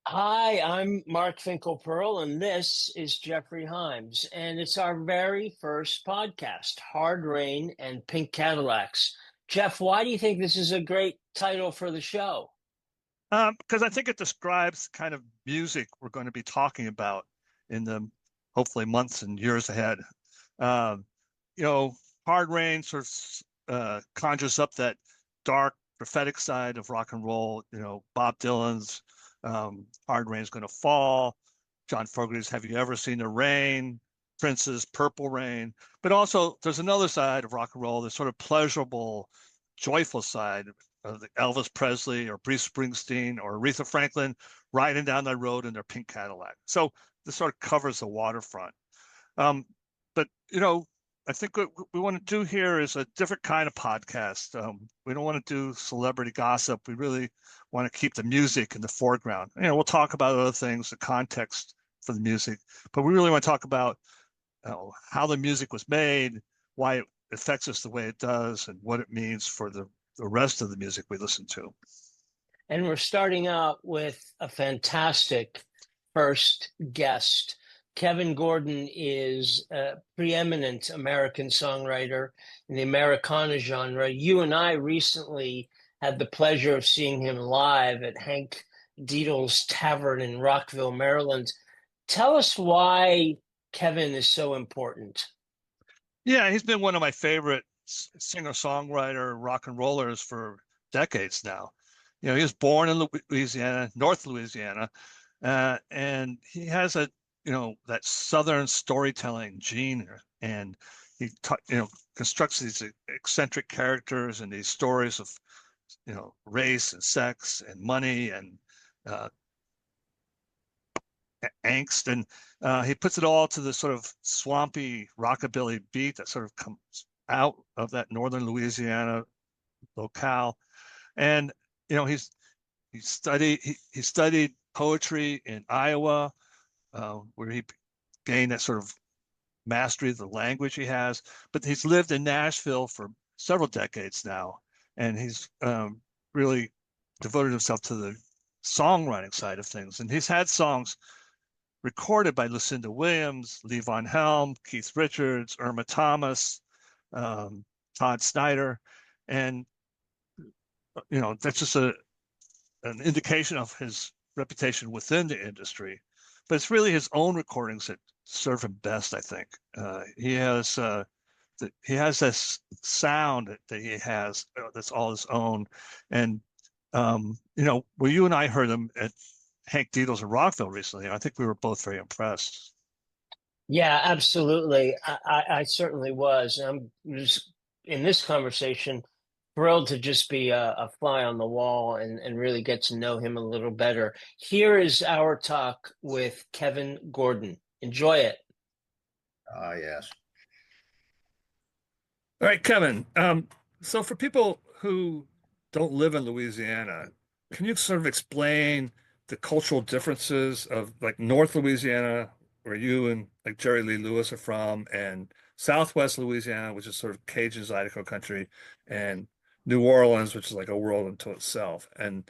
Hi, I'm Mark Finkelpearl, and this is Geoffrey Himes, and it's our very first podcast, Hard Rain and Pink Cadillacs. Jeff, why do you think this is a great title for the show? Because I think it describes the kind of music we're going to be talking about in the hopefully months and years ahead. Um, you know, Hard Rain sort of conjures up that dark, prophetic side of rock and roll. Bob Dylan's Hard Rain's Gonna Fall, John Fogerty's Have You Ever Seen the Rain, Prince's Purple Rain. But also, there's another side of rock and roll, this sort of pleasurable, joyful side of the Elvis Presley or Bruce Springsteen or Aretha Franklin riding down that road in their pink Cadillac. So this sort of covers the waterfront. Um, but I think what we want to do here is a different kind of podcast. We don't want to do celebrity gossip. We really want to keep the music in the foreground. We'll talk about other things, the context for the music, but we really want to talk about how the music was made, why it affects us the way it does, and what it means for the rest of the music we listen to. And we're starting out with a fantastic first guest. Kevin Gordon is a preeminent American songwriter in the Americana genre. You and I recently had the pleasure of seeing him live at Hank Dietl's Tavern in Rockville, Maryland. Tell us why Kevin is so important. Yeah, he's been one of my favorite singer-songwriter rock and rollers for decades now. He was born in Louisiana, North Louisiana, and he has that Southern storytelling gene, and he constructs these eccentric characters and these stories of race and sex and money and uh, angst, and he puts it all to the sort of swampy rockabilly beat that sort of comes out of that northern Louisiana locale. And he's he studied poetry in Iowa, where he gained that sort of mastery of the language he has. But he's lived in Nashville for several decades now, and he's really devoted himself to the songwriting side of things. And he's had songs recorded by Lucinda Williams, Levon Helm, Keith Richards, Irma Thomas, um, Todd Snyder, and that's just an indication of his reputation within the industry. But it's really his own recordings that serve him best, I think. He has this sound that he has that's all his own, and well, you and I heard him at Hank Dietl's in Rockville recently. I think we were both very impressed. Yeah, absolutely. I certainly was. I'm just in this conversation thrilled to just be a fly on the wall and really get to know him a little better. Here is our talk with Kevin Gordon. Enjoy it. Yes. All right, Kevin. So for people who don't live in Louisiana, can you sort of explain the cultural differences of like North Louisiana, where you and like Jerry Lee Lewis are from, and Southwest Louisiana, which is sort of Cajun Zydeco country, and New Orleans, which is like a world unto itself, and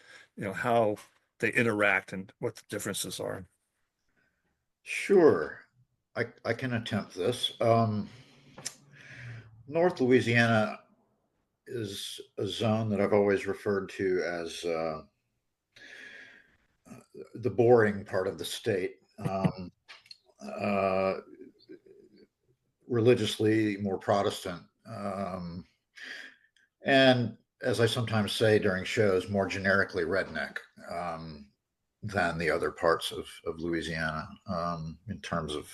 how they interact and what the differences are. Sure. I can attempt this. North Louisiana is a zone that I've always referred to as the boring part of the state. Uh, Religiously more Protestant. And as I sometimes say during shows, more generically redneck than the other parts of Louisiana in terms of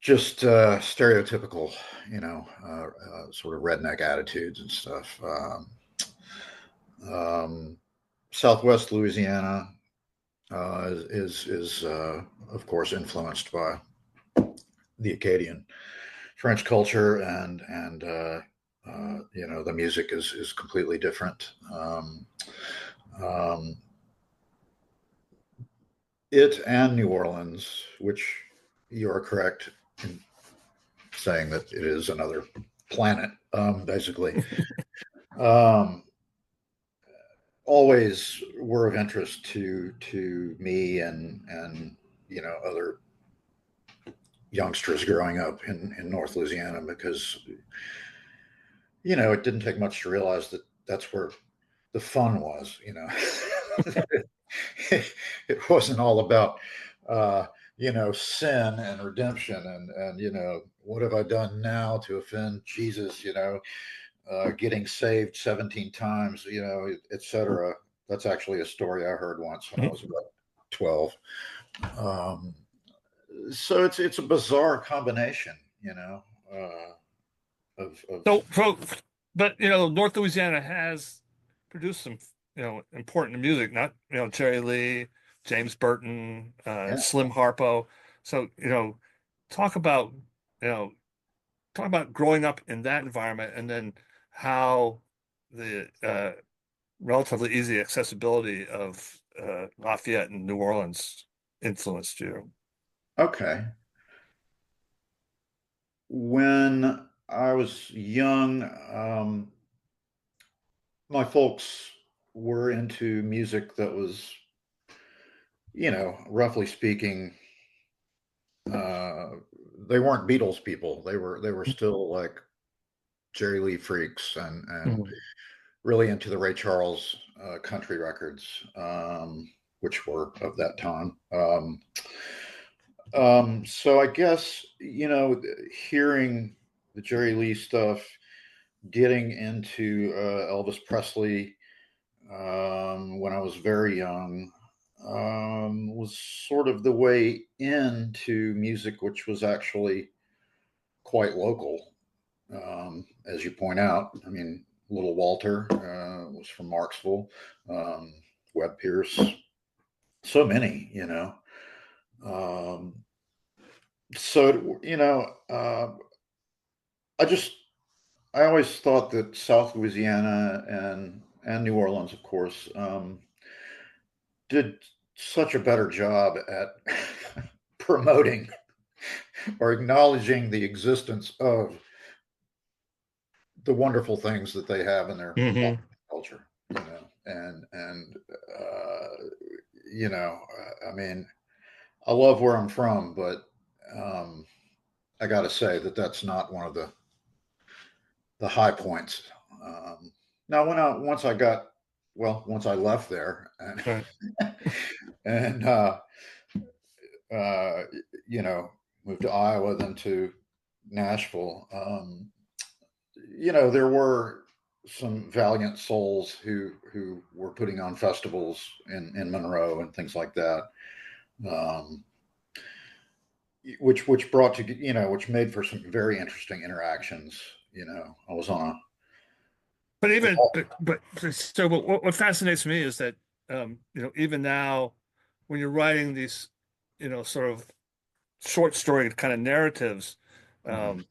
just stereotypical, sort of redneck attitudes and stuff. Um, Southwest Louisiana is of course influenced by the Acadian French culture, and the music is completely different. Um, it and New Orleans, which you are correct in saying that it is another planet, basically. um, always were of interest to me and other youngsters growing up in North Louisiana, because it didn't take much to realize that that's where the fun was. It wasn't all about sin and redemption and what have I done now to offend Jesus, getting saved 17 times, etc. That's actually a story I heard once when I was about 12. Um, so it's a bizarre combination, So, but North Louisiana has produced some important music. Not Jerry Lee, James Burton, yeah. Slim Harpo. So talk about you know talk about growing up in that environment, and then how the relatively easy accessibility of Lafayette and New Orleans influenced you. Okay. When I was young, my folks were into music that was, roughly speaking, uh, they weren't Beatles people. They were still like Jerry Lee freaks and Mhm. really into the Ray Charles country records, which were of that time. So I guess hearing the Jerry Lee stuff, getting into Elvis Presley when I was very young, was sort of the way into music, which was actually quite local. As you point out, I mean, Little Walter was from Marksville, um, Webb Pierce, so many, Um, so, I just, I always thought that South Louisiana and New Orleans, of course, did such a better job at promoting or acknowledging the existence of the wonderful things that they have in their Hmm. culture, and I mean, I love where I'm from, but um, I got to say that that's not one of the high points. Now, once I left there and Right. and uh, you know, moved to Iowa, then to Nashville. There were some valiant souls who were putting on festivals in Monroe and things like that, um, which brought to which made for some very interesting interactions. I was on But a even but so what fascinates me is that even now when you're writing these sort of short story kind of narratives, Mhm. um,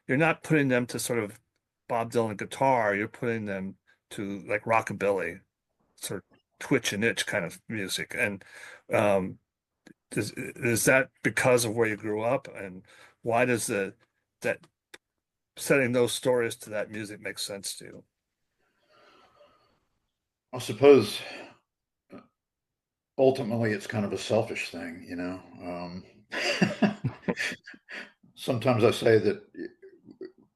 you're not putting them to sort of Bob Dylan guitar. You're putting them to like rockabilly, sort of twitch and itch kind of music. And um, is that because of where you grew up, and why does that setting those stories to that music make sense to you? I suppose ultimately it's kind of a selfish thing. Sometimes I say that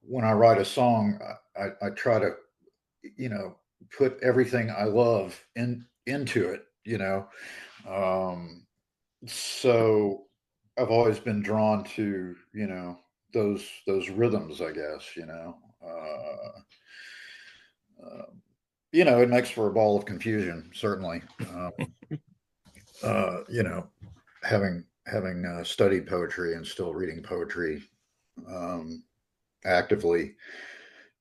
when I write a song, I try to, you know, put everything I love into it. Um, so I've always been drawn to, those rhythms, I guess. It makes for a ball of confusion, certainly. Uh, you know, having studied poetry and still reading poetry um, actively,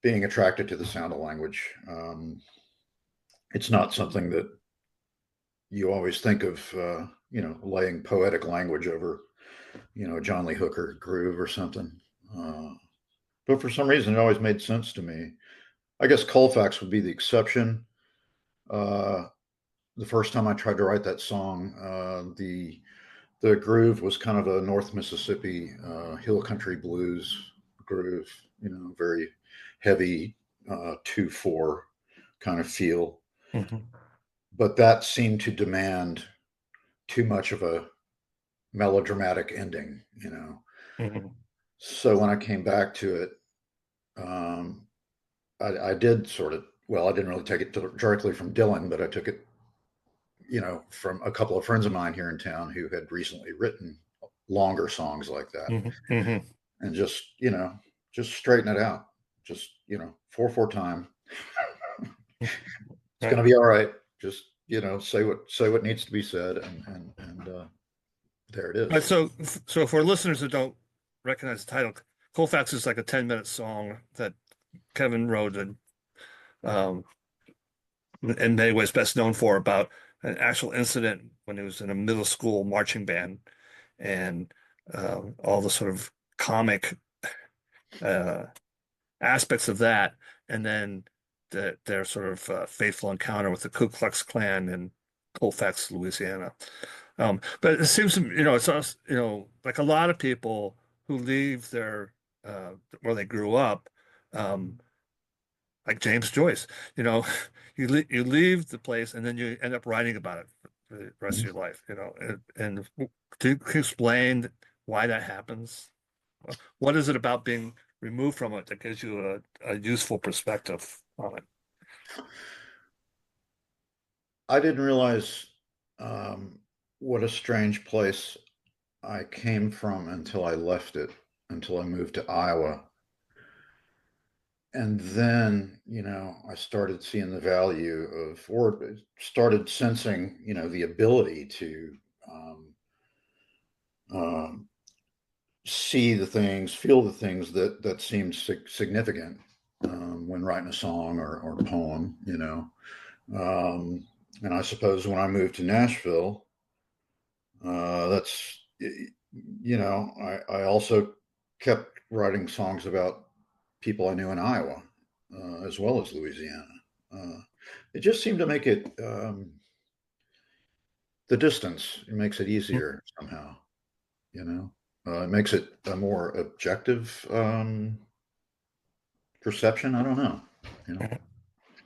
being attracted to the sound of language. It's not something that you always think of, laying poetic language over, John Lee Hooker groove or something. Uh, but for some reason, it always made sense to me. I guess Colfax would be the exception. Uh, the first time I tried to write that song, the groove was kind of a North Mississippi hill country blues groove, very heavy 2/4 kind of feel. Mhm. but that seemed to demand too much of a melodramatic ending, you know. Mm-hmm. So when I came back to it, um, I did sort of, well, I didn't really take it directly from Dylan, but I took it, you know, from a couple of friends of mine here in town who had recently written longer songs like that, Mm-hmm. Mm-hmm. and just, you know, just straighten it out. Just, you know, 4/4 time. It's Right. going to be all right. Just, you know, say what needs to be said, and there it Right. is. So for listeners who don't recognize the title, Colfax is like a 10-minute song that Kevin wrote and um, in many ways best known for about an actual incident when he was in a middle school marching band and all the sort of comic uh, aspects of that, and then their sort of fateful encounter with the Ku Klux Klan in Colfax, Louisiana. But it seems to me, it's also, like a lot of people who leave their where they grew up, um, like James Joyce, you know, you leave the place and then you end up writing about it for the rest of your life, and can you explain why that happens? What is it about being removed from it that gives you a useful perspective on it? I didn't realize um, what a strange place I came from until I left it, until I moved to Iowa. And then, you know, I started seeing the value of, or started sensing, you know, the ability to um, um, see the things, feel the things that seemed significant when writing a song or poem, you know. Um, and I suppose when I moved to Nashville, that's, you know, I also kept writing songs about people I knew in Iowa, as well as Louisiana. Uh, it just seemed to make it, the distance, it makes it easier somehow, you know? It makes it a more objective perception. I don't know, you know?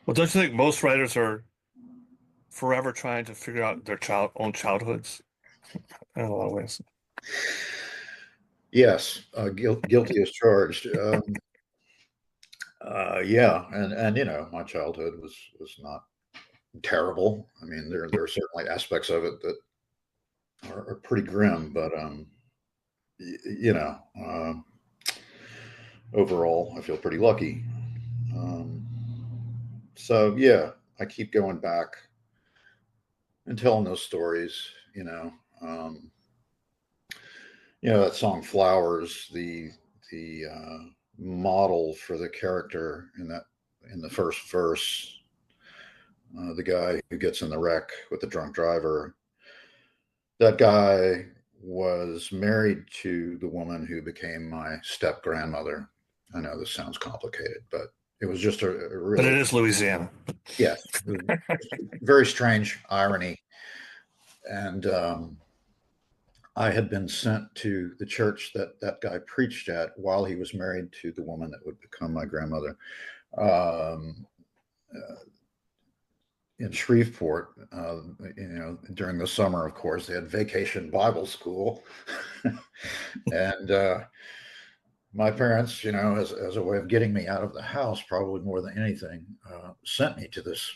Well, don't you think most writers are forever trying to figure out their own childhoods in a lot of ways? Yes, guilty as charged. Yeah, and you know, my childhood was not terrible. I mean, there are certainly aspects of it that are pretty grim, but you know, overall, I feel pretty lucky. Um, so yeah, I keep going back and telling those stories. Um, you know that song "Flowers." The model for the character in the first verse, the guy who gets in the wreck with the drunk driver. That guy was married to the woman who became my step grandmother. I know this sounds complicated, but it was just a But it really, is Louisiana. yes, very strange irony. And I had been sent to the church that that guy preached at while he was married to the woman that would become my grandmother. Um, uh, in Shreveport, you know, during the summer, of course, they had vacation Bible school. And my parents, you know, as a way of getting me out of the house, probably more than anything, sent me to this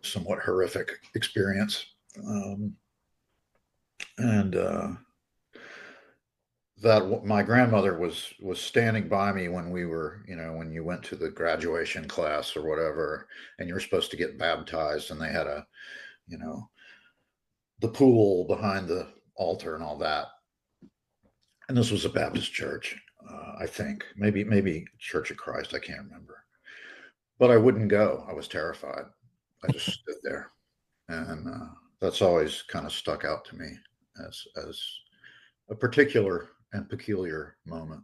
somewhat horrific experience. And that my grandmother was standing by me when we were, you know, when you went to the graduation class or whatever, and you were supposed to get baptized, and they had a, you know, the pool behind the altar and all that. And this was a Baptist church, I think, maybe Church of Christ, I can't remember. But I wouldn't go. I was terrified. I just stood there, and that's always kind of stuck out to me as a particular and peculiar moment.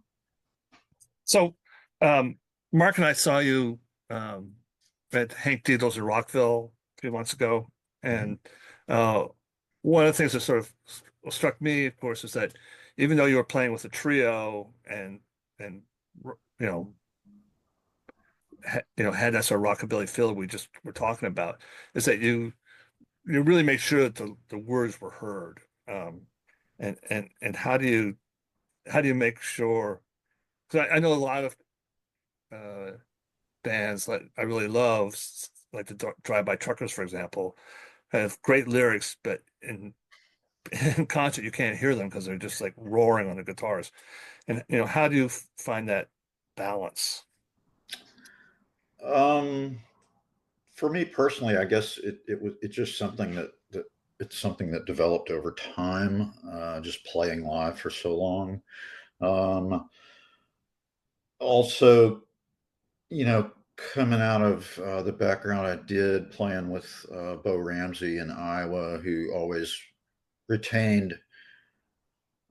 So, um, Mark and I saw you um, at Hank Diedel's in Rockville a few months ago, Mhm. and uh, one of the things that sort of struck me, of course, is that even though you were playing with a trio and you know had that sort of rockabilly feel we just were talking about, is that you really make sure that the words were heard. And how do you make sure? Because I know a lot of uh, bands that I really love, like the Drive-By Truckers, for example, have great lyrics, but in concert you can't hear them because they're just like roaring on the guitars. And how do you find that balance? Um, for me personally, I guess it's just something that it's something that developed over time, just playing live for so long. Um, Also, coming out of the background I did playing with Bo Ramsey in Iowa, who always retained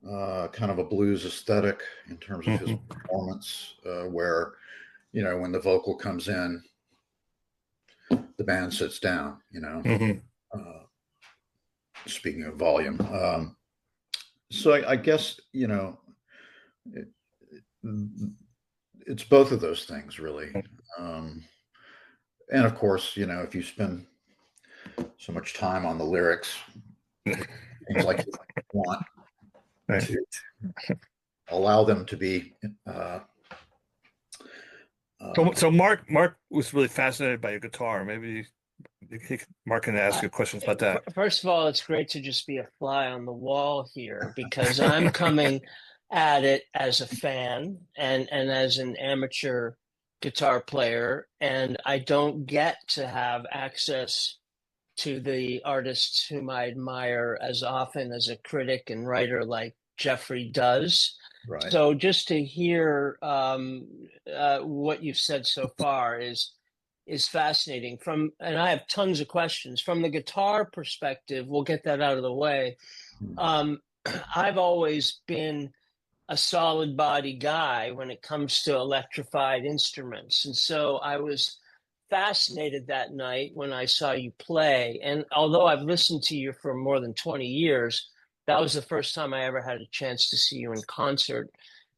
kind of a blues aesthetic in terms of his Hmm. performance, where, when the vocal comes in, the band sits down, Hmm. uh, speaking of volume. So I guess, it, it's both of those things, really. Um, and of course, if you spend so much time on the lyrics, it seems like you want Right. to allow them to be. Uh, So Mark was really fascinated by your guitar. Maybe Mark can ask Uh, you questions about that. First of all, it's great to just be a fly on the wall here because I'm coming at it as a fan and as an amateur guitar player, and I don't get to have access to the artists whom I admire as often as a critic and writer like Geoffrey does. right. So just to hear what you've said so far is fascinating. And I have tons of questions from the guitar perspective. We'll get that out of the way. Hmm. Um, I've always been a solid body guy when it comes to electrified instruments. And so I was fascinated that night when I saw you play. And although I've listened to you for more than 20 years, that was the first time I ever had a chance to see you in concert.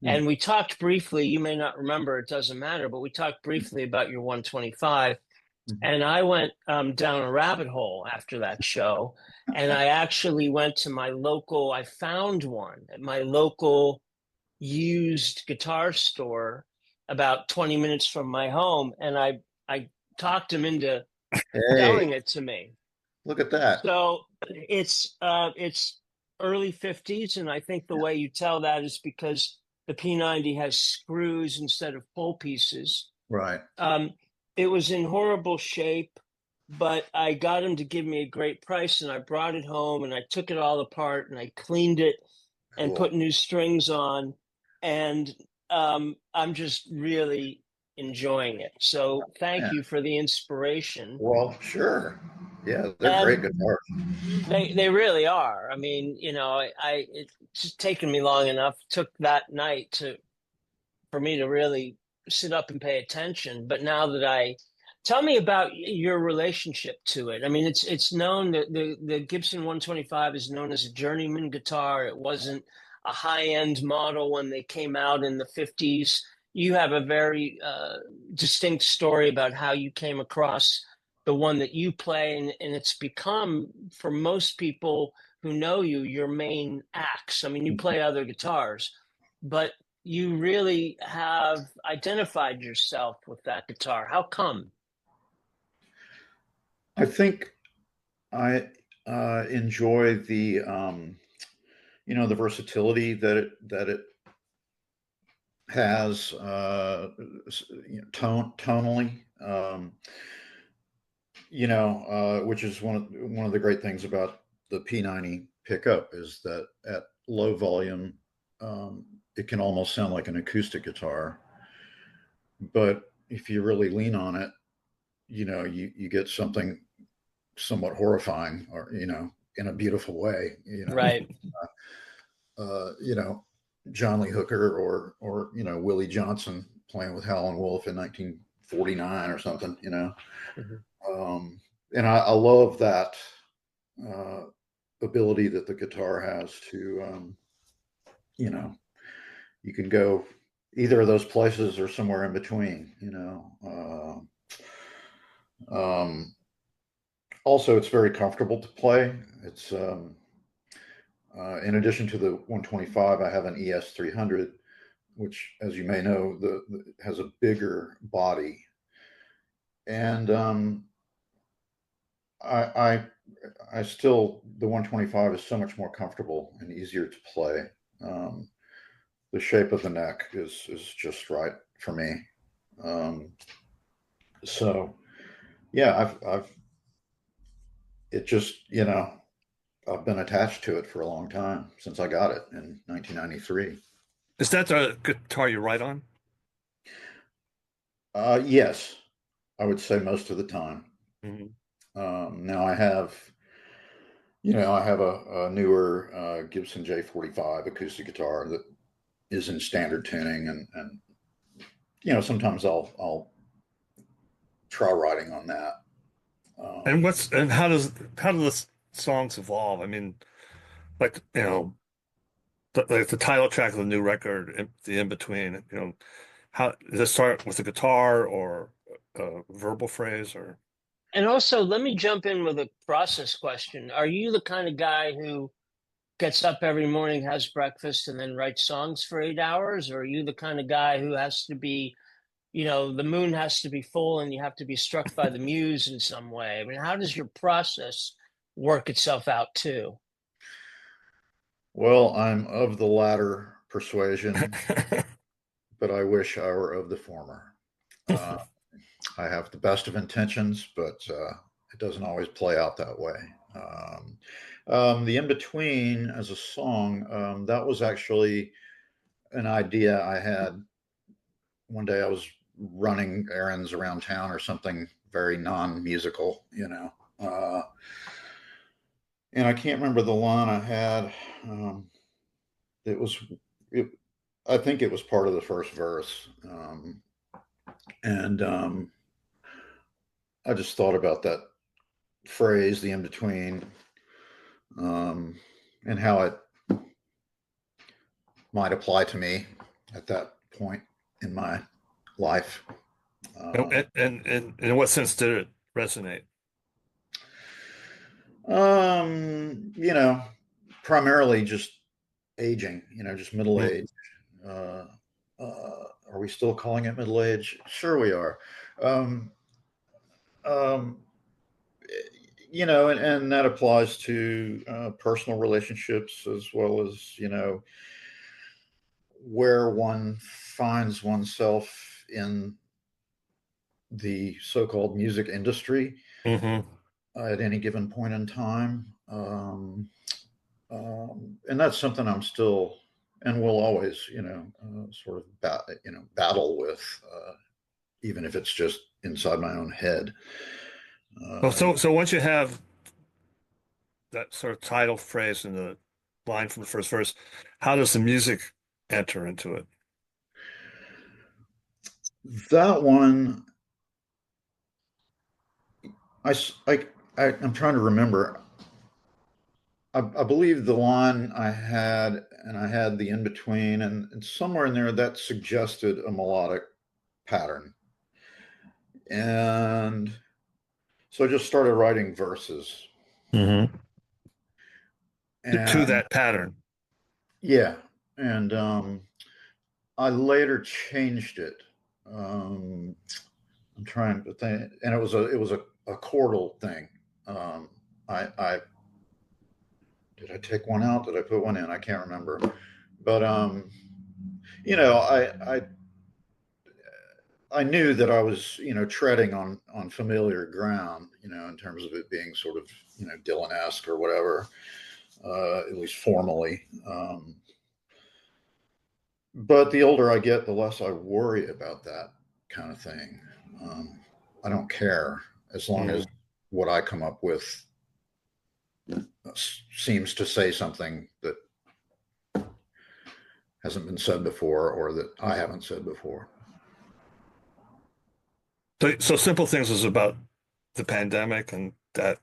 Hmm. And we talked briefly, you may not remember, it doesn't matter, but we talked briefly about your 125. Hmm. And I went down a rabbit hole after that show. And I actually went to I found one at my local used guitar store about 20 minutes from my home, and I talked him into Hey, selling it to me. look at that. So it's early 50s, and I think the way you tell that is because the P90 has screws instead of pull pieces. Right. um, it was in horrible shape, but I got him to give me a great price, and I brought it home and I took it all apart and I cleaned it and Cool. put new strings on, and I'm just really enjoying it. So thank Yeah. you for the inspiration. Well, sure. Yeah, they're And great guitars. they really are. I mean, it's just taken me long enough. Took that night to for me to really sit up and pay attention. But now that I tell me about your relationship to it. I mean, it's known that the Gibson 125 is known as a journeyman guitar. It wasn't a high end model when they came out in the 50s. You have a very distinct story about how you came across the one that you play, and it's become, for most people who know you, your main axe. I mean, you play other guitars, but you really have identified yourself with that guitar. How come? I think I enjoy the versatility that it has, tonally. Which is one of the great things about the P90 pickup is that at low volume, it can almost sound like an acoustic guitar. But if you really lean on it, you get something somewhat horrifying, or in a beautiful way. Right. You know, John Lee Hooker or Willie Johnson playing with Howlin' Wolf in 1949 or something. Mhm. Um, and I love that uh, ability that the guitar has to, you know, you can go either of those places or somewhere in between, also, it's very comfortable to play. It's in addition to the 125, I have an ES300, which, as you may know, has a bigger body, and I still, the 125 is so much more comfortable and easier to play. The shape of the neck is just right for me. So yeah, I've it just, I've been attached to it for a long time, since I got it in 1993. Is that the guitar you write on? Yes, I would say most of the time. Hmm. Now I have a newer Gibson J45 acoustic guitar that is in standard tuning, and sometimes I'll try writing on that. And how do the songs evolve? I mean, like, like the title track of the new record, the in between, how does it start with a guitar or a verbal phrase or? And also, let me jump in with a process question. Are you the kind of guy who gets up every morning, has breakfast, and then writes songs for 8 hours? Or are you the kind of guy who has to be, the moon has to be full and you have to be struck by the muse in some way? I mean, how does your process work itself out too? Well, I'm of the latter persuasion, but I wish I were of the former. Uh, I have the best of intentions, but it doesn't always play out that way. The In Between as a song, that was actually an idea I had one day. I was running errands around town or something very non-musical, and I can't remember the line I had. It was, it, I think it was part of the first verse, and I just thought about that phrase, the in between, and how it might apply to me at that point in my life. And in what sense did it resonate? Um, you know, primarily just aging, just middle Mm. age. Are we still calling it middle age? Sure, we are. Um, um, and that applies to personal relationships as well as, where one finds oneself in the so-called music industry Hmm. at any given point in time. And that's something I'm still and will always, sort of battle with, even if it's just inside my own head. Well, Uh, so once you have that sort of title phrase in the line from the first verse, how does the music enter into it? that one, I, I'm trying to remember. I believe the line I had, and I had the in between, and somewhere in there that suggested a melodic pattern. And so I just started writing verses. Hmm. To And that pattern. yeah, and I later changed it. Um, I'm trying to think, and it was a chordal thing. I did I take one out? Did I put one in? I can't remember. But I knew that I was, treading on familiar ground, in terms of it being sort of, Dylan-esque or whatever, at least formally. But the older I get, the less I worry about that kind of thing. Um, I don't care as long as Mm. what I come up with seems to say something that hasn't been said before or that I haven't said before. So Simple Things is about the pandemic and that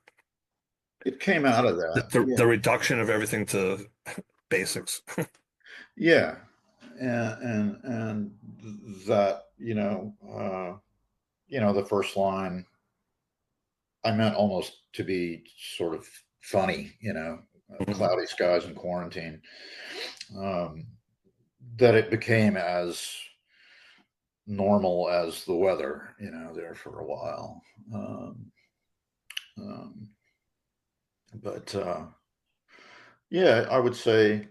It came out of that. the reduction of everything to basics. Yeah. and that, the first line I meant almost to be sort of funny, cloudy skies and quarantine, that it became as normal as the weather, there for a while. But yeah, I would say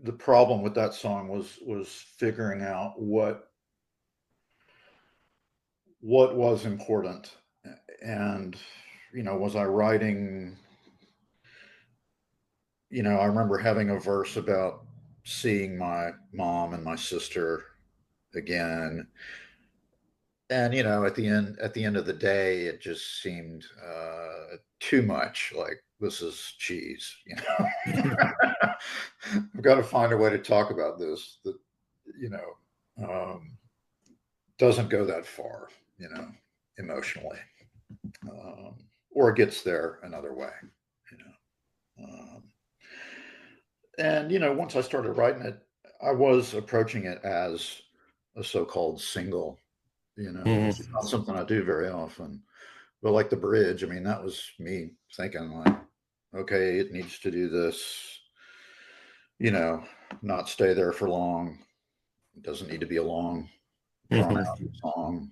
the problem with that song was figuring out what was important, and was I writing? I remember having a verse about seeing my mom and my sister again, and at the end of the day, it just seemed too much. Like, this is cheese. I've got to find a way to talk about this that you know um, doesn't go that far, emotionally, um, or it gets there another way. you know and once I started writing it, I was approaching it as a so-called single, which is not something I do very often. But like the bridge, I mean, that was me thinking, like, okay, it needs to do this, not stay there for long. It doesn't need to be a long, drawn out song.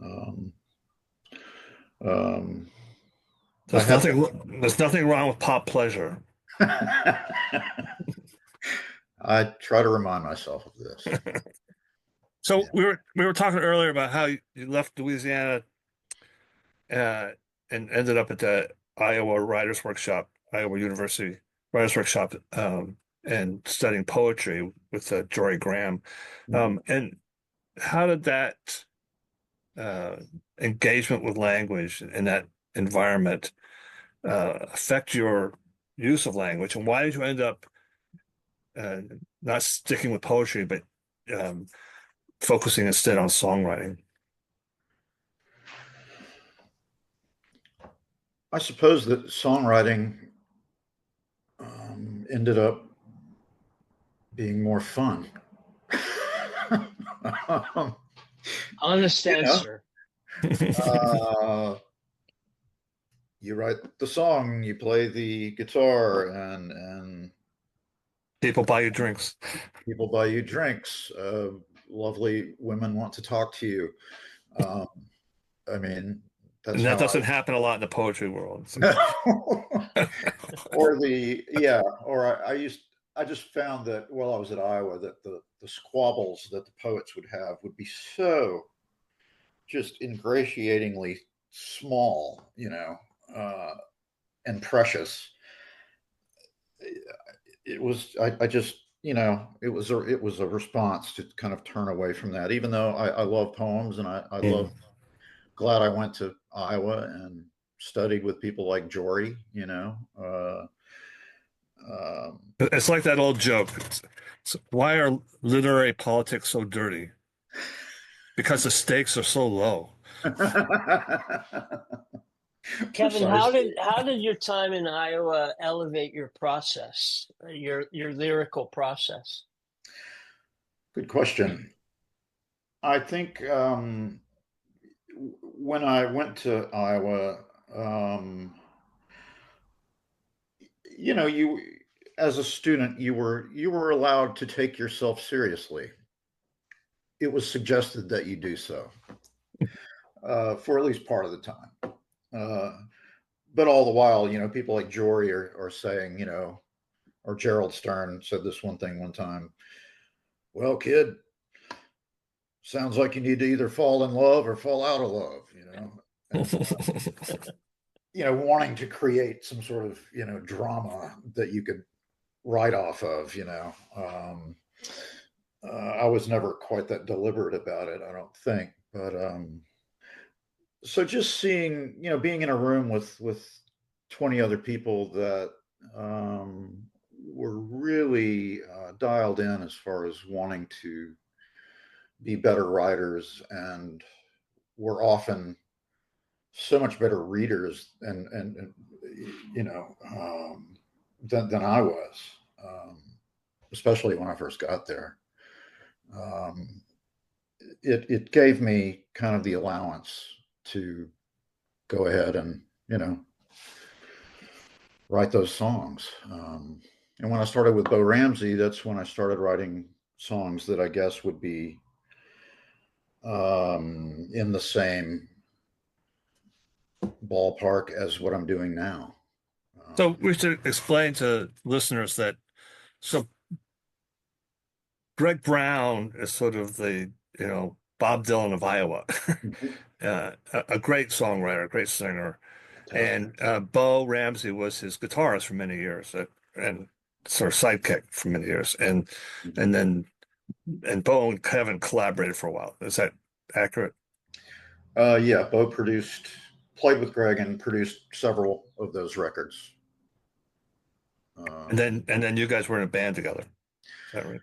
Um, um, There's nothing wrong with pop pleasure. I try to remind myself of this. So we were talking earlier about how you left Louisiana and ended up at the Iowa University Writers Workshop, and studying poetry with Jory Graham. And how did that engagement with language in that environment affect your use of language? And why did you end up not sticking with poetry, but focusing instead on songwriting? I suppose that songwriting ended up being more fun. Honest answer. You write the song, you play the guitar, and people buy you drinks. People buy you drinks. Lovely women want to talk to you. I mean, that's and that doesn't happen a lot in the poetry world. So. I just found that while I was at Iowa, that the squabbles that the poets would have would be so just ingratiatingly small, and precious. It was, I just, it was a response to kind of turn away from that, even though I love poems, and I love, glad I went to Iowa and studied with people like Jory, it's like that old joke. Why are literary politics so dirty? Because the stakes are so low. Kevin, how did your time in Iowa elevate your process, your lyrical process? Good question. I think when I went to Iowa, you as a student, you were allowed to take yourself seriously. It was suggested that you do so for at least part of the time. But all the while, people like Jory are saying, or Gerald Stern said this one thing one time. Well, kid, sounds like you need to either fall in love or fall out of love, and, wanting to create some sort of, drama that you could write off of, I was never quite that deliberate about it, I don't think. But so just seeing, being in a room with 20 other people that were really dialed in as far as wanting to be better writers, and were often so much better readers and than I was. especially when I first got there. It gave me kind of the allowance to go ahead and, write those songs. And when I started with Bo Ramsey, that's when I started writing songs that I guess would be in the same ballpark as what I'm doing now. So we should explain to listeners that so Greg Brown is sort of the, Bob Dylan of Iowa. A great songwriter, a great singer. And Bo Ramsey was his guitarist for many years, and sort of sidekick for many years. And then Bo and Kevin collaborated for a while. Is that accurate? Yeah, Bo played with Greg and produced several of those records. And then you guys were in a band together. Is that right?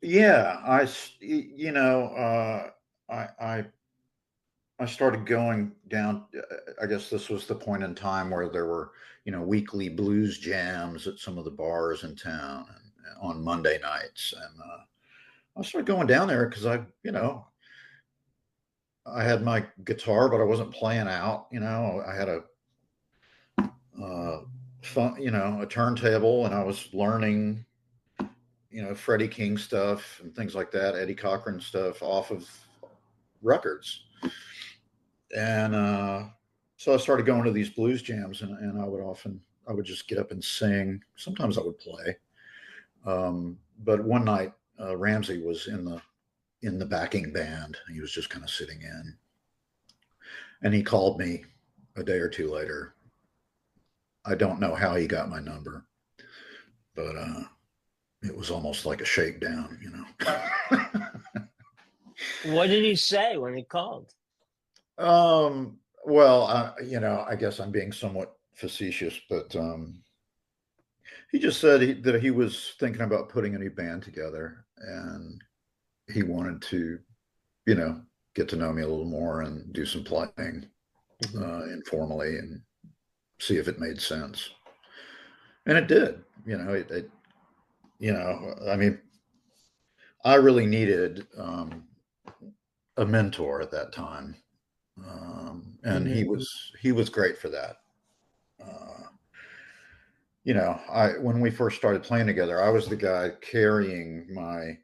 Yeah, I started going down. I guess this was the point in time where there were, weekly blues jams at some of the bars in town and on Monday nights. And I started going down there because I had my guitar, but I wasn't playing out. I had a turntable, and I was learning, Freddie King stuff and things like that, Eddie Cochran stuff off of records. And so I started going to these blues jams, and I would just get up and sing. Sometimes I would play. But one night, Ramsey was in the backing band. He was just kind of sitting in. And he called me a day or two later. I don't know how he got my number, but it was almost like a shakedown, What did he say when he called? Well, I guess I'm being somewhat facetious, but he just said that he was thinking about putting a new band together, and he wanted to, get to know me a little more and do some playing informally and see if it made sense. And it did. I mean, I really needed a mentor at that time. And he was great for that. When we first started playing together, I was the guy carrying my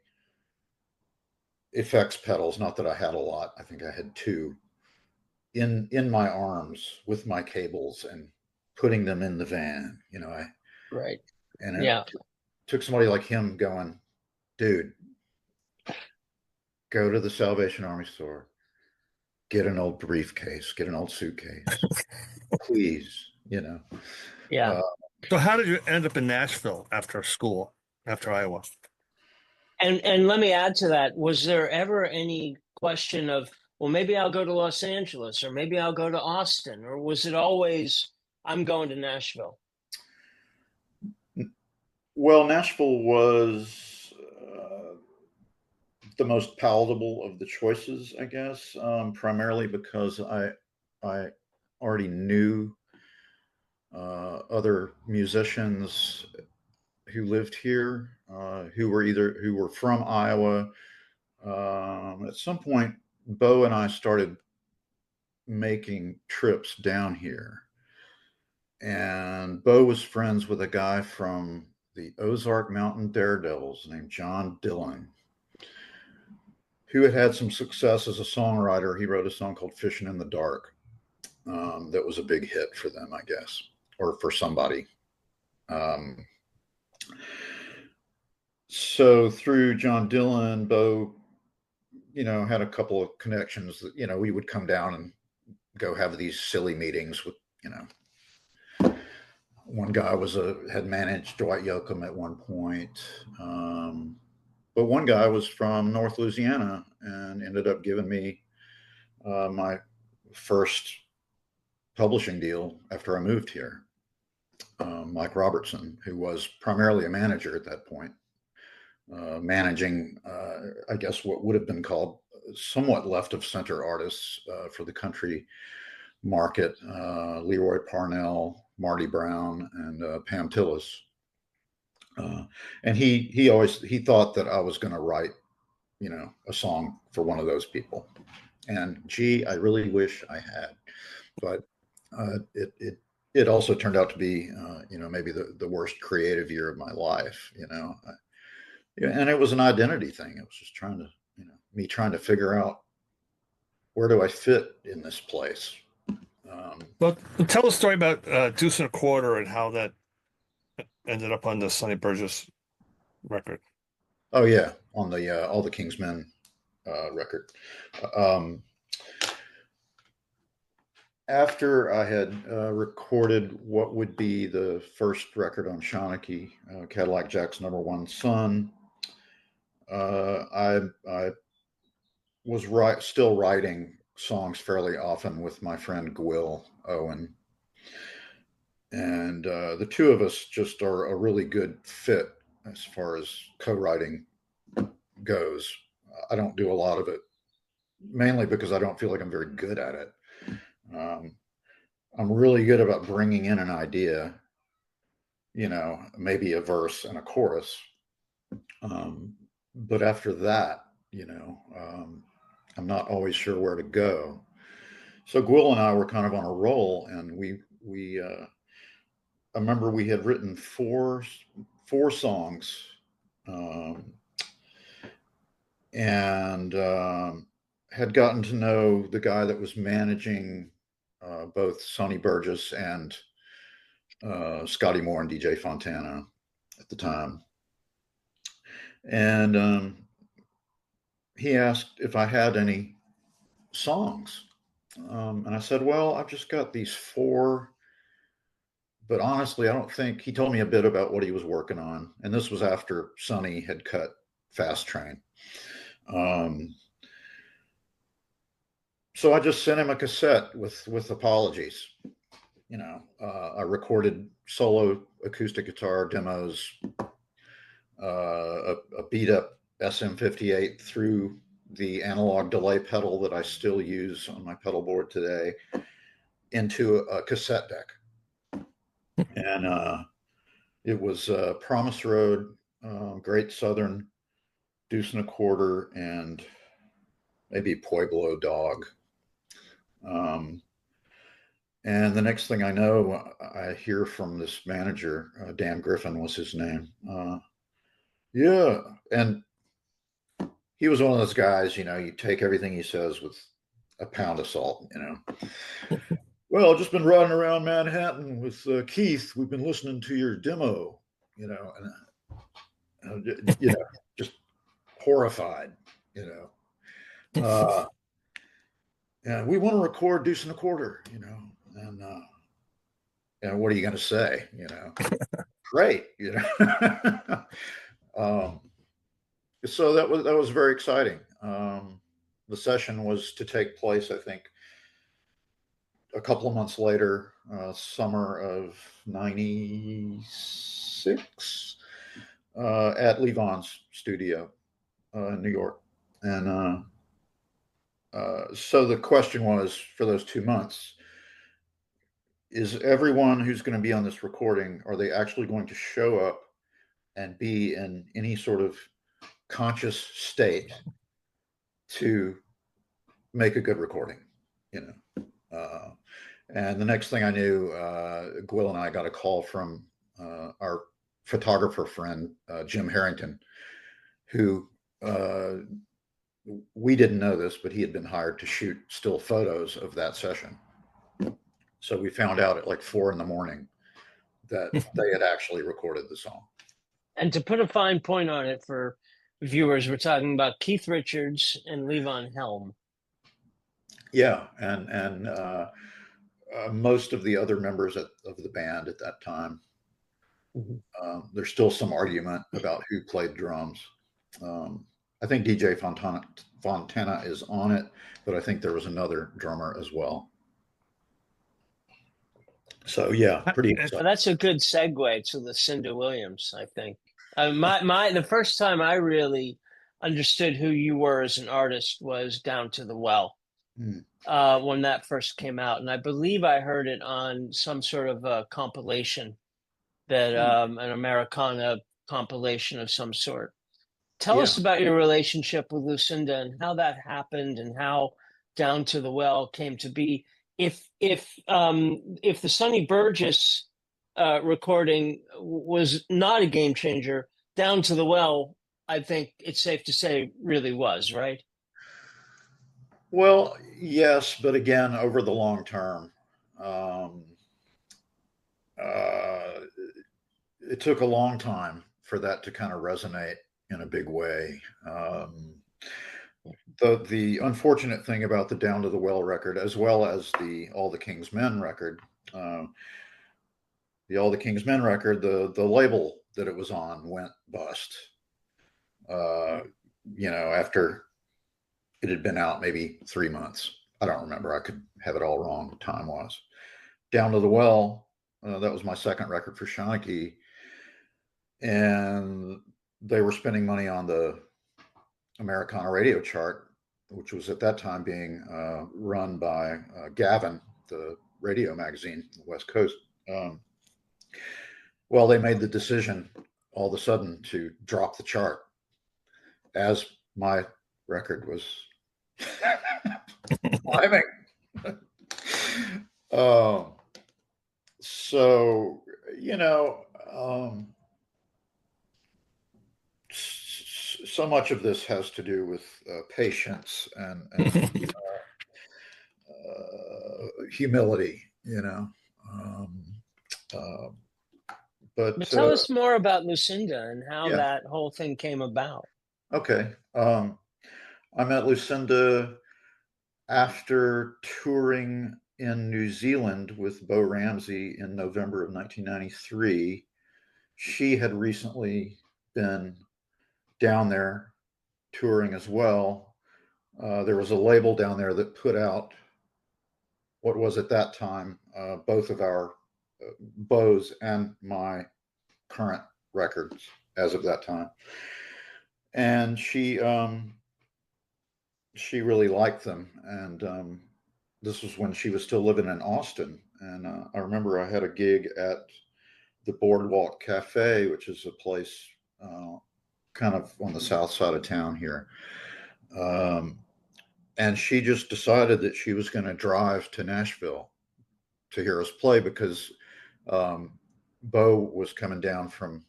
effects pedals. Not that I had a lot. I think I had two in my arms with my cables and putting them in the van. Right. And it took somebody like him going, dude, go to the Salvation Army store, get an old briefcase, get an old suitcase, please. Yeah. So how did you end up in Nashville after school, after Iowa? And let me add to that. Was there ever any question of, well, maybe I'll go to Los Angeles, or maybe I'll go to Austin, or was it always, I'm going to Nashville? Well, Nashville was the most palatable of the choices, I guess, primarily because I already knew other musicians who lived here, who were from Iowa. At some point, Bo and I started making trips down here, and Bo was friends with a guy from the Ozark Mountain Daredevils named John Dillon, who had some success as a songwriter. He wrote a song called "Fishing in the Dark" that was a big hit for them, I guess, or for somebody. So through John Dillon, Bo, had a couple of connections that, we would come down and go have these silly meetings with, one guy had managed Dwight Yoakam at one point. But one guy was from North Louisiana and ended up giving me my first publishing deal after I moved here. Mike Robertson, who was primarily a manager at that point, managing, I guess, what would have been called somewhat left of center artists for the country market, Leroy Parnell, Marty Brown, and Pam Tillis. And he thought that I was going to write, a song for one of those people. And gee, I really wish I had, but it also turned out to be, maybe the worst creative year of my life. And it was an identity thing. It was just me trying to figure out, where do I fit in this place? Well, tell a story about Deuce and a Quarter and how that ended up on the Sonny Burgess record. Oh yeah, on the All the King's Men record. After I had recorded what would be the first record on Shawnee, Cadillac Jack's #1 Son, I was still writing songs fairly often with my friend Gwyl Owen. And the two of us just are a really good fit as far as co-writing goes. I don't do a lot of it, mainly because I don't feel like I'm very good at it. I'm really good about bringing in an idea, maybe a verse and a chorus. But after that, I'm not always sure where to go. So Gwyl and I were kind of on a roll, and I remember we had written four songs, and had gotten to know the guy that was managing both Sonny Burgess and Scotty Moore and DJ Fontana at the time. And he asked if I had any songs. And I said, well, I've just got these four, but honestly, I don't think. He told me a bit about what he was working on. And this was after Sonny had cut Fast Train. So I just sent him a cassette with apologies. I recorded solo acoustic guitar demos, a beat up SM58 through the analog delay pedal that I still use on my pedal board today into a cassette deck. And it was Promise Road, Great Southern, Deuce and a Quarter, and maybe Pueblo Dog. And the next thing I know, I hear from this manager, Dan Griffin was his name. Yeah. And he was one of those guys, you take everything he says with a pound of salt, Well, I've just been riding around Manhattan with Keith. We've been listening to your demo, and just horrified, and we want to record Deuce and a Quarter, and what are you going to say, Great, so that was very exciting. The session was to take place, I think, a couple of months later, summer of '96, at Levon's studio in New York. And so the question was, for those 2 months, is everyone who's going to be on this recording, are they actually going to show up and be in any sort of conscious state to make a good recording, and the next thing I knew, Gwyl and I got a call from our photographer friend, Jim Harrington, who, we didn't know this, but he had been hired to shoot still photos of that session. So we found out at like 4 a.m. that they had actually recorded the song. And to put a fine point on it for viewers, we're talking about Keith Richards and Levon Helm. Yeah, and most of the other members of the band at that time. Mm-hmm. There's still some argument about who played drums. I think DJ Fontana is on it, but I think there was another drummer as well. So yeah, pretty exciting. Well, that's a good segue to Lucinda Williams, I think. The first time I really understood who you were as an artist was Down to the Well. When that first came out, and I believe I heard it on some sort of a compilation that an Americana compilation of some sort. Tell Yeah. us about your relationship with Lucinda and how that happened and how Down to the Well came to be. If the Sonny Burgess recording was not a game changer, Down to the Well, I think it's safe to say, really was, right? Well, yes, but again, over the long term, um, uh, it took a long time for that to kind of resonate in a big way. The unfortunate thing about the Down to the Well record, as well as the All the King's Men record, uh, the All the King's Men record, the label that it was on went bust. After it had been out maybe 3 months. I don't remember. I could have it all wrong time wise. Down to the Well, that was my second record for Shawnee, and they were spending money on the Americana radio chart, which was at that time being run by Gavin, the radio magazine, the West Coast. Well, they made the decision all of a sudden to drop the chart as my record was climbing. So, so much of this has to do with patience and humility, But tell us more about Lucinda and how yeah. that whole thing came about. Okay. I met Lucinda after touring in New Zealand with Bo Ramsey in November of 1993. She had recently been down there touring as well. There was a label down there that put out what was at that time both of our Bo's and my current records as of that time. And she really liked them. And this was when she was still living in Austin. And I remember I had a gig at the Boardwalk Cafe, which is a place kind of on the south side of town here. And she just decided that she was going to drive to Nashville to hear us play because Bo was coming down from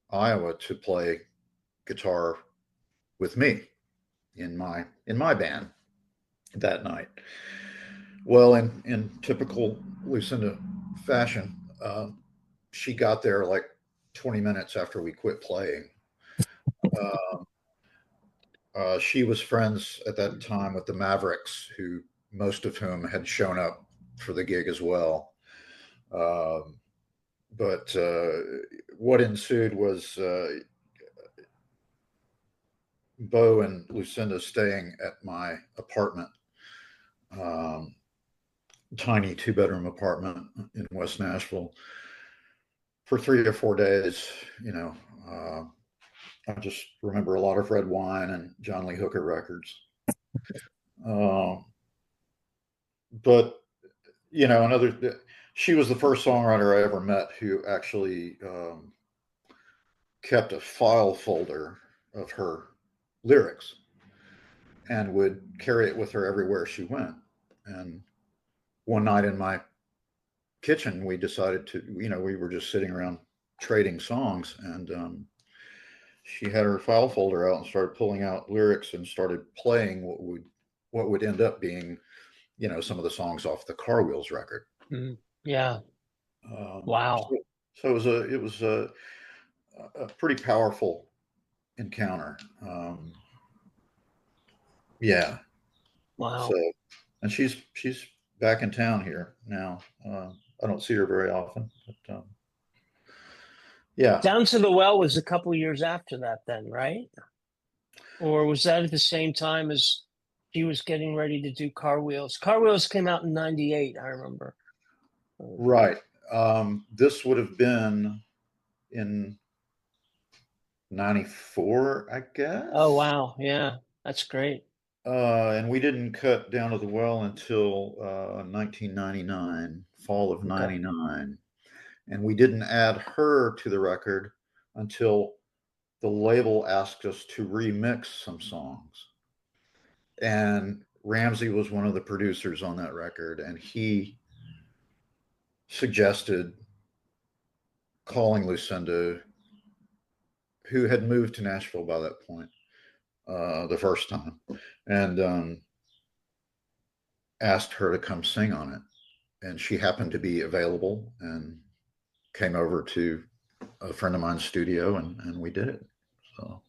Iowa to play guitar with me in my band that night. Well, in typical Lucinda fashion, she got there like 20 minutes after we quit playing. She was friends at that time with the Mavericks, who most of whom had shown up for the gig as well. But what ensued was Bo and Lucinda staying at my apartment, tiny 2-bedroom apartment in West Nashville for 3 or 4 days. I just remember a lot of red wine and John Lee Hooker records. But she was the first songwriter I ever met who actually kept a file folder of her lyrics and would carry it with her everywhere she went. And one night in my kitchen, we decided to, we were just sitting around trading songs, and she had her file folder out and started pulling out lyrics and started playing what would end up being, some of the songs off the Car Wheels record. Yeah. Wow. So it was a pretty powerful encounter. Yeah. Wow. So, and she's back in town here now. I don't see her very often, but yeah. Down to the Well was a couple of years after that then, right? Or was that at the same time as she was getting ready to do Car Wheels? Car Wheels came out in 98, I remember. Right. This would have been in 94, I guess. Oh, wow. Yeah, that's great. And we didn't cut Down to the Well until 1999, fall of 99. And we didn't add her to the record until the label asked us to remix some songs. And Ramsey was one of the producers on that record, and he suggested calling Lucinda, who had moved to Nashville by that point, the first time, and asked her to come sing on it. And she happened to be available and came over to a friend of mine's studio, and we did it. So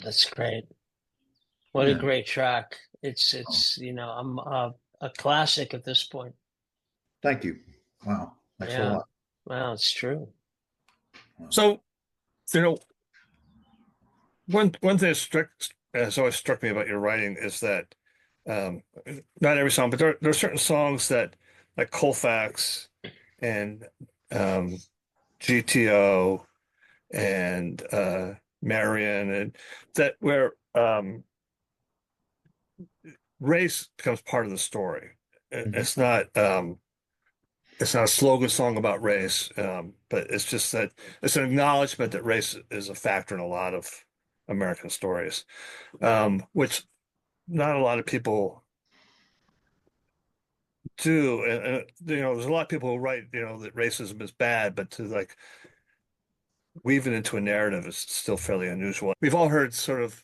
That's great. What a great track. It's you know, I'm a classic at this point. Thank you. Wow. Thanks a lot. Wow, it's true. So, you know, one thing that has always struck me about your writing is that not every song, but there are certain songs that, like Colfax and GTO and Marion, and that where race becomes part of the story. It's not a slogan song about race, but it's just that it's an acknowledgement that race is a factor in a lot of American stories, which not a lot of people do. And you know, there's a lot of people who write, you know, that racism is bad, but to like weave it into a narrative is still fairly unusual. We've all heard sort of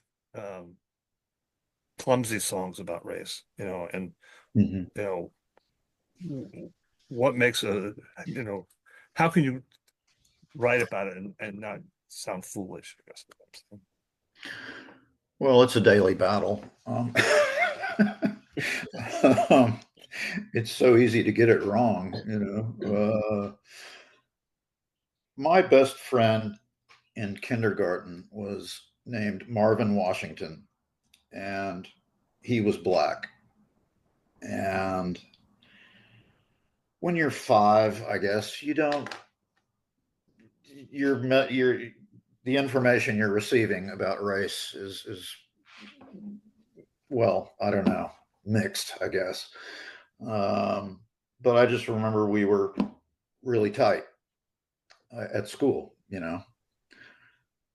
clumsy songs about race, you know, and you know, what makes you know, how can you write about it and not sound foolish, I guess. Well, it's a daily battle. It's so easy to get it wrong, you know. My best friend in kindergarten was named Marvin Washington, and he was black. And when you're 5, I guess the information you're receiving about race is well, I don't know, mixed, I guess. But I just remember we were really tight at school, you know.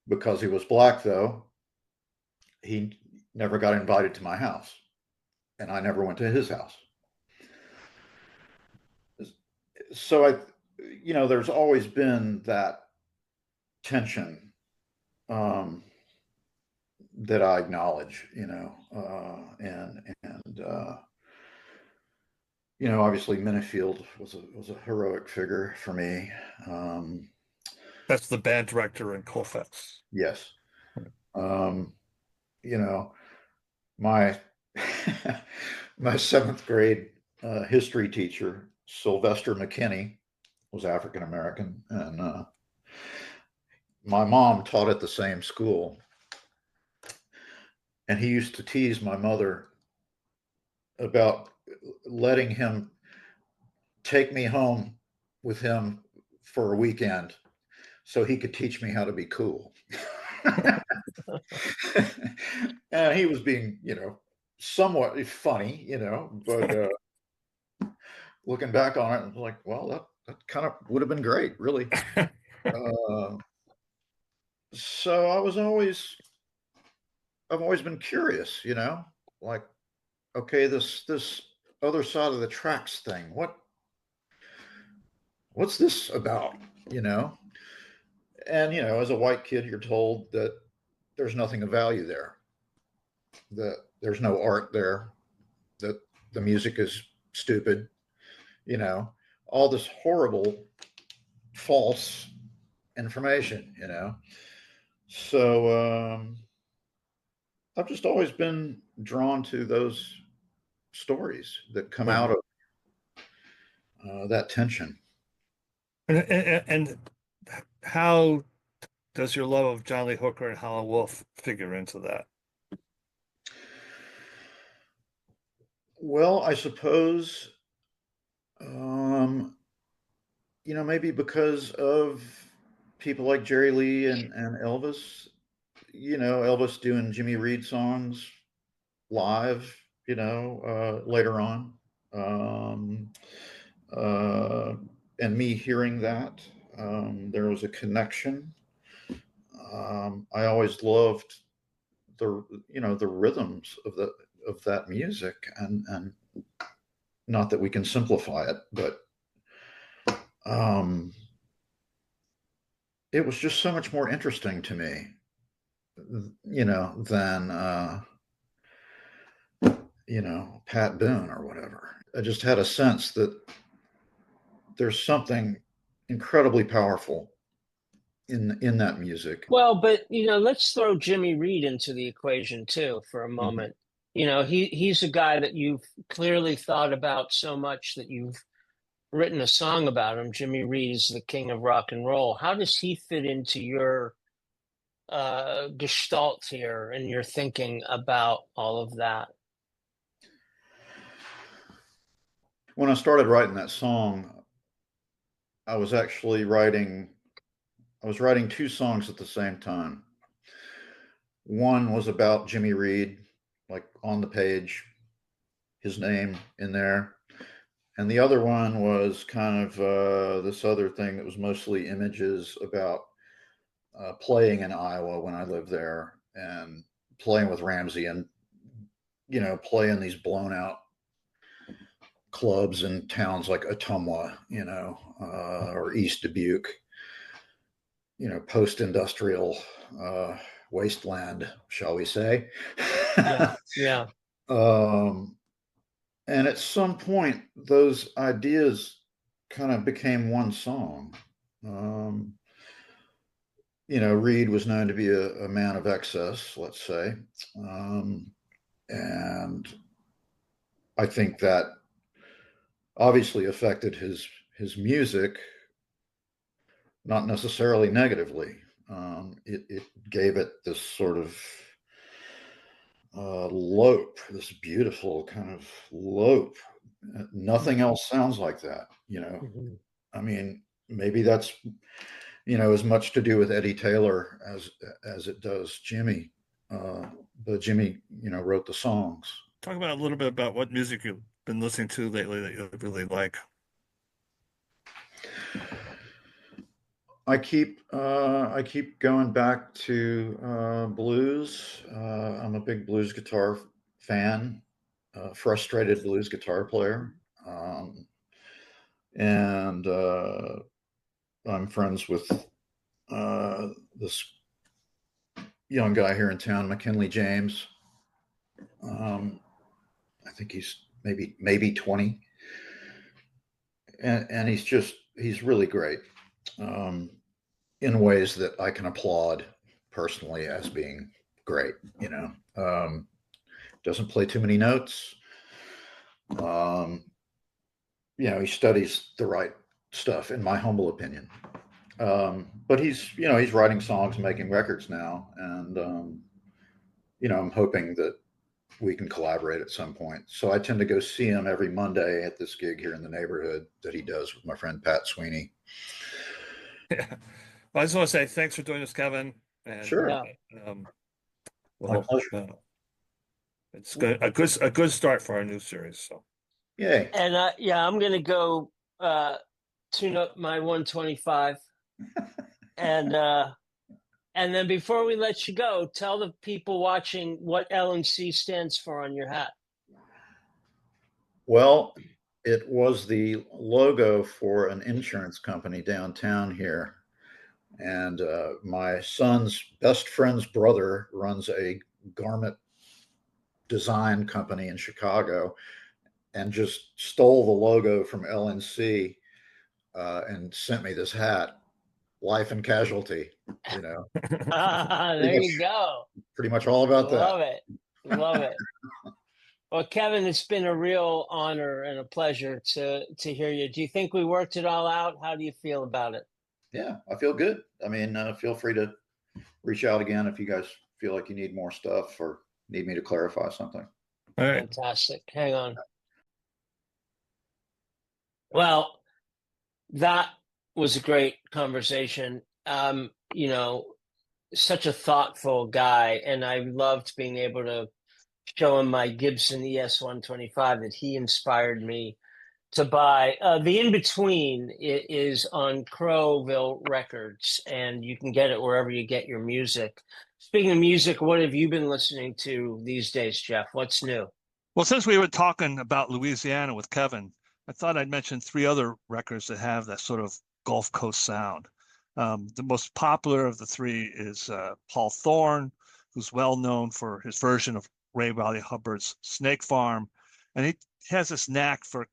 Because he was black, though, he never got invited to my house, and I never went to his house. So you know, there's always been that tension that I acknowledge, you know, and you know, obviously Minifield was a heroic figure for me. That's the band director in Colfax. Yes. You know, my my 7th grade history teacher, Sylvester McKinney, was African American, and my mom taught at the same school. And he used to tease my mother about letting him take me home with him for a weekend so he could teach me how to be cool. And he was being, you know, somewhat funny, you know, but looking back on it, I was like, well, that kind of would have been great, really. So I've always been curious, you know, like, okay, this other side of the tracks thing, what's this about, you know? And, you know, as a white kid, you're told that there's nothing of value there, that there's no art there, that the music is stupid, you know, all this horrible false information, you know. So I've just always been drawn to those stories that come out of that tension. And how does your love of John Lee Hooker and Howlin' Wolf figure into that? Well, I suppose, you know, maybe because of people like Jerry Lee and Elvis, you know, Elvis doing Jimmy Reed songs live, you know, later on. And me hearing that, there was a connection. I always loved the the rhythms of that music, and not that we can simplify it, but it was just so much more interesting to me, than Pat Boone or whatever. I just had a sense that there's something incredibly powerful in that music. Well, but let's throw Jimmy Reed into the equation too for a moment. He's a guy that you've clearly thought about so much that you've written a song about him. Jimmy Reed is the king of rock and roll. How does he fit into your gestalt here and your thinking about all of that? When I started writing that song, I was writing two songs at the same time. One was about Jimmy Reed, like on the page, his name in there. And the other one was kind of this other thing that was mostly images about playing in Iowa when I lived there, and playing with Ramsey, and playing these blown out clubs in towns like Ottumwa, or East Dubuque, post-industrial wasteland, shall we say. Yeah. And at some point, those ideas kind of became one song. Reed was known to be a man of excess, let's say. And I think that obviously affected his music, not necessarily negatively. It gave it this sort of lope, this beautiful kind of lope. Nothing else sounds like that, I mean, maybe that's as much to do with Eddie Taylor as it does Jimmy. But Jimmy, wrote the songs. Talk about a little bit about what music you've been listening to lately that you really like. I keep going back to blues. I'm a big blues guitar fan, frustrated blues guitar player, and I'm friends with this young guy here in town, McKinley James. I think he's maybe 20, and he's really great. In ways that I can applaud personally as being great, doesn't play too many notes. He studies the right stuff, in my humble opinion. But he's writing songs and making records now, and I'm hoping that we can collaborate at some point. So I tend to go see him every Monday at this gig here in the neighborhood that he does with my friend Pat Sweeney. Yeah. Well, I just want to say thanks for doing this, Kevin. And, sure. My pleasure. It's good. A good start for our new series. So. Yay. And I'm going to go tune up my 125, and then before we let you go, tell the people watching what LNC stands for on your hat. Well, it was the logo for an insurance company downtown here. And my son's best friend's brother runs a garment design company in Chicago, and just stole the logo from LNC and sent me this hat, Life and Casualty. There you go. Pretty much all about that. Love it. Well, Kevin, it's been a real honor and a pleasure to hear you. Do you think we worked it all out? How do you feel about it? Yeah, I feel good. I mean, feel free to reach out again if you guys feel like you need more stuff or need me to clarify something. All right. Fantastic. Hang on. Well, that was a great conversation. Such a thoughtful guy, and I loved being able to show him my Gibson ES 125 that he inspired me to buy. The In Between is on Crowville Records, and you can get it wherever you get your music. Speaking of music, what have you been listening to these days, Jeff? What's new? Well, since we were talking about Louisiana with Kevin, I thought I'd mention three other records that have that sort of Gulf Coast sound. The most popular of the three is Paul Thorne, who's well known for his version of Ray Riley Hubbard's Snake Farm. And he has this knack for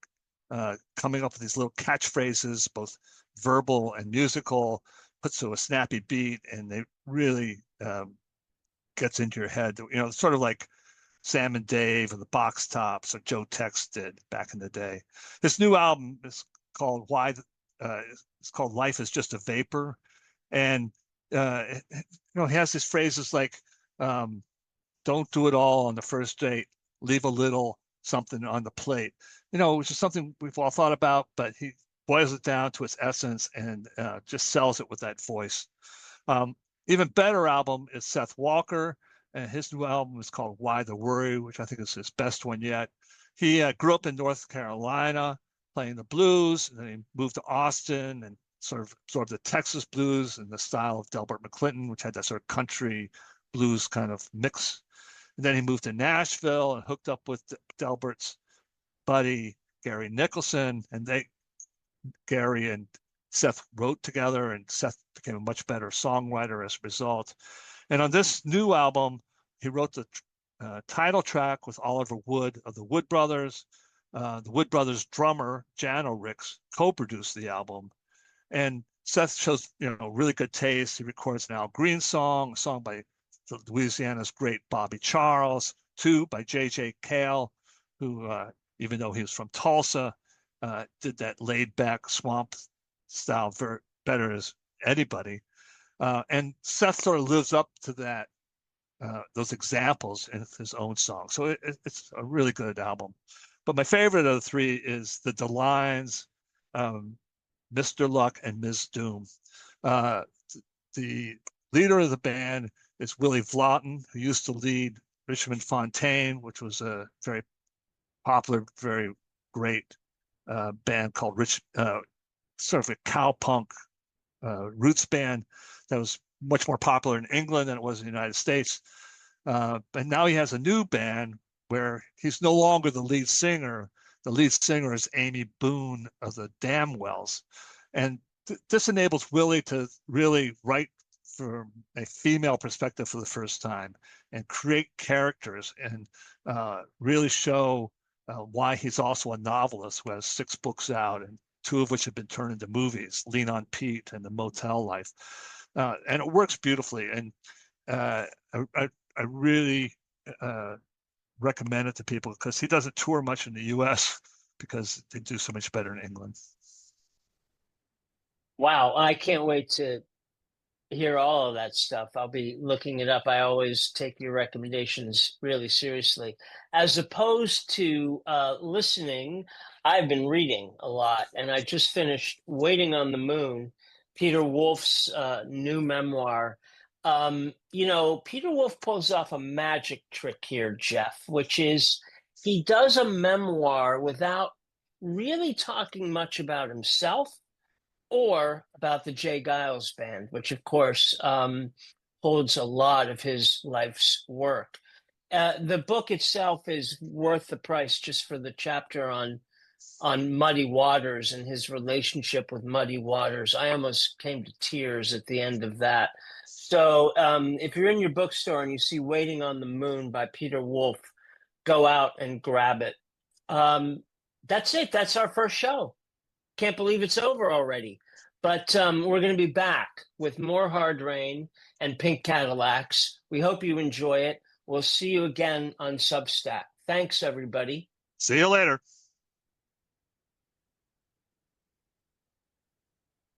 coming up with these little catchphrases, both verbal and musical, puts to a snappy beat, and they really gets into your head. You know, sort of like Sam and Dave or the Box Tops or Joe Tex did back in the day. This new album is called it's called Life is Just a Vapor. And he has these phrases like don't do it all on the first date, leave a little something on the plate, which is something we've all thought about, but he boils it down to its essence and just sells it with that voice. Even better album is Seth Walker, and his new album is called Why the Worry, which I think is his best one yet. He grew up in North Carolina playing the blues, and then he moved to Austin and sort of absorbed the Texas blues in the style of Delbert McClinton, which had that sort of country blues kind of mix. And then he moved to Nashville and hooked up with Delbert's buddy, Gary Nicholson, and Gary and Seth wrote together, and Seth became a much better songwriter as a result. And on this new album, he wrote the title track with Oliver Wood of the Wood Brothers. The Wood Brothers drummer, Jano Ricks, co-produced the album. And Seth shows, really good taste. He records an Al Green song, a song by Louisiana's great Bobby Charles, two by J.J. Cale, who, even though he was from Tulsa, did that laid-back swamp style better as anybody. And Seth sort of lives up to that, those examples in his own song. So it's a really good album. But my favorite of the three is the DeLines, Mr. Luck, and Ms. Doom. The leader of the band is Willie Vlotton, who used to lead Richmond Fontaine, which was a very popular, very great band called sort of a cowpunk roots band that was much more popular in England than it was in the United States. But now he has a new band where he's no longer the lead singer. The lead singer is Amy Boone of the Damwells. And this enables Willie to really write from a female perspective for the first time and create characters and really show why he's also a novelist who has 6 books out, and 2 of which have been turned into movies, Lean on Pete and The Motel Life. And it works beautifully. And I really recommend it to people because he doesn't tour much in the US because they do so much better in England. Wow, I can't wait to hear all of that stuff. I'll be looking it up. I always take your recommendations really seriously. As opposed to listening, I've been reading a lot, and I just finished Waiting on the Moon, Peter Wolf's new memoir. Peter Wolf pulls off a magic trick here, Jeff, which is he does a memoir without really talking much about himself or about the Jay Giles Band, which of course holds a lot of his life's work. The book itself is worth the price just for the chapter on Muddy Waters and his relationship with Muddy Waters. I almost came to tears at the end of that. So if you're in your bookstore and you see Waiting on the Moon by Peter Wolf, go out and grab it. That's it. That's our first show. Can't believe it's over already. But we're going to be back with more Hard Rain and Pink Cadillacs. We hope you enjoy it. We'll see you again on Substack. Thanks, everybody. See you later.